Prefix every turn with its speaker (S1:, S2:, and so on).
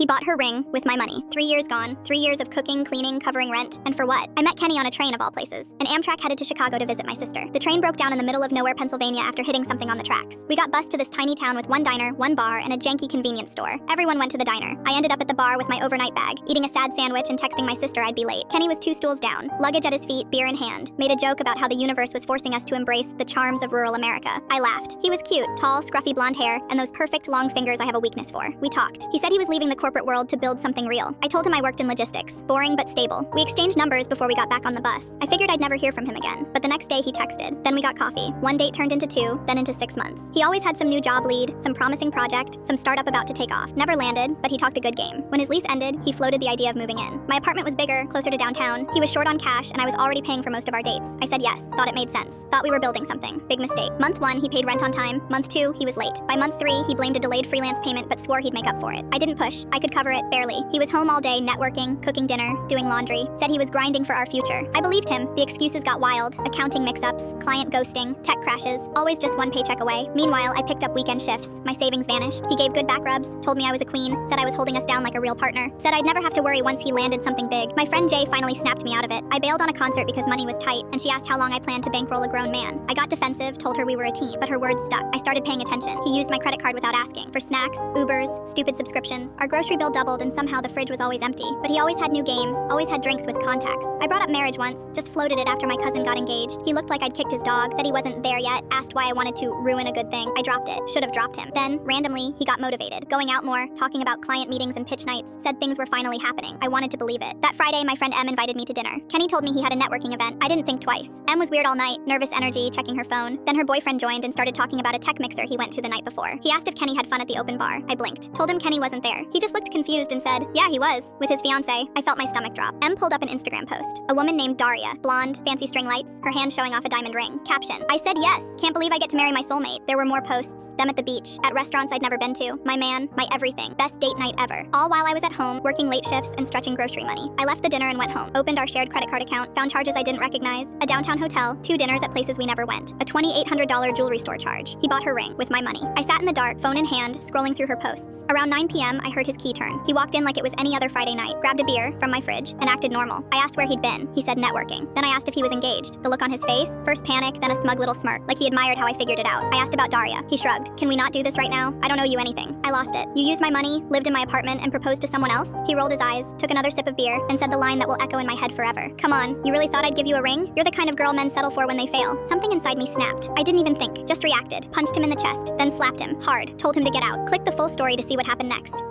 S1: He bought her ring with my money. 3 years gone, 3 years of cooking, cleaning, covering rent, and for what? I met Kenny on a train of all places. An Amtrak headed to Chicago to visit my sister. The train broke down in the middle of nowhere, Pennsylvania after hitting something on the tracks. We got bused to this tiny town with one diner, one bar, and a janky convenience store. Everyone went to the diner. I ended up at the bar with my overnight bag, eating a sad sandwich and texting my sister I'd be late. Kenny was 2 stools down, luggage at his feet, beer in hand. Made a joke about how the universe was forcing us to embrace the charms of rural America. I laughed. He was cute, tall, scruffy blonde hair, and those perfect long fingers I have a weakness for. We talked. He said he was leaving the corporate world to build something real. I told him I worked in logistics. Boring but stable. We exchanged numbers before we got back on the bus. I figured I'd never hear from him again, but the next day he texted. Then we got coffee. One date turned into 2, then into 6 months. He always had some new job lead, some promising project, some startup about to take off. Never landed, but he talked a good game. When his lease ended, he floated the idea of moving in. My apartment was bigger, closer to downtown. He was short on cash, and I was already paying for most of our dates. I said yes, thought it made sense. Thought we were building something. Big mistake. Month 1, he paid rent on time. Month 2, he was late. By month 3, he blamed a delayed freelance payment but swore he'd make up for it. I didn't push. I could cover it, barely. He was home all day, networking, cooking dinner, doing laundry. Said he was grinding for our future. I believed him. The excuses got wild. Accounting mix-ups, client ghosting, tech crashes, always just one paycheck away. Meanwhile, I picked up weekend shifts. My savings vanished. He gave good back rubs, told me I was a queen, said I was holding us down like a real partner, said I'd never have to worry once he landed something big. My friend Jay finally snapped me out of it. I bailed on a concert because money was tight, and she asked how long I planned to bankroll a grown man. I got defensive, told her we were a team, but her words stuck. I started paying attention. He used my credit card without asking. For snacks, Ubers, stupid subscriptions. Our grocery bill doubled and somehow the fridge was always empty. But he always had new games, always had drinks with contacts. I brought up marriage once, just floated it after my cousin got engaged. He looked like I'd kicked his dog, said he wasn't there yet, asked why I wanted to ruin a good thing. I dropped it. Should have dropped him. Then, randomly, he got motivated. Going out more, talking about client meetings and pitch nights, said things were finally happening. I wanted to believe it. That Friday, my friend Em invited me to dinner. Kenny told me he had a networking event. I didn't think twice. Em was weird all night, nervous energy, checking her phone. Then her boyfriend joined and started talking about a tech mixer he went to the night before. He asked if Kenny had fun at the open bar. I blinked. Told him Kenny wasn't there. He just looked confused and said, yeah, he was, with his fiancée. I felt my stomach drop. Em pulled up an Instagram post. A woman named Daria, blonde, fancy string lights, her hand showing off a diamond ring. Caption, I said yes. Can't believe I get to marry my soulmate. There were more posts. Them at the beach, at restaurants I'd never been to. My man, my everything. Best date night ever. All while I was at home, working late shifts and stretching grocery money. I left the dinner and went home. Opened our shared credit card account, found charges I didn't recognize, a downtown hotel, 2 dinners at places we never went, a $2,800 jewelry store charge. He bought her ring with my money. I sat in the dark, phone in hand, scrolling through her posts. Around 9 p.m., I heard his key turn. He walked in like it was any other Friday night, grabbed a beer from my fridge, and acted normal. I asked where he'd been. He said networking. Then I asked if he was engaged. The look on his face, first panic, then a smug little smirk, like he admired how I figured it out. I asked about Daria. He shrugged. Can we not do this right now? I don't owe you anything. I lost it. You used my money, lived in my apartment, and proposed to someone else? He rolled his eyes, took another sip of beer, and said the line that will echo in my head forever. Come on, you really thought I'd give you a ring? You're the kind of girl men settle for when they fail. Something inside me snapped. I didn't even think, just reacted. Punched him in the chest, then slapped him, hard. Told him to get out. Click the full story to see what happened next.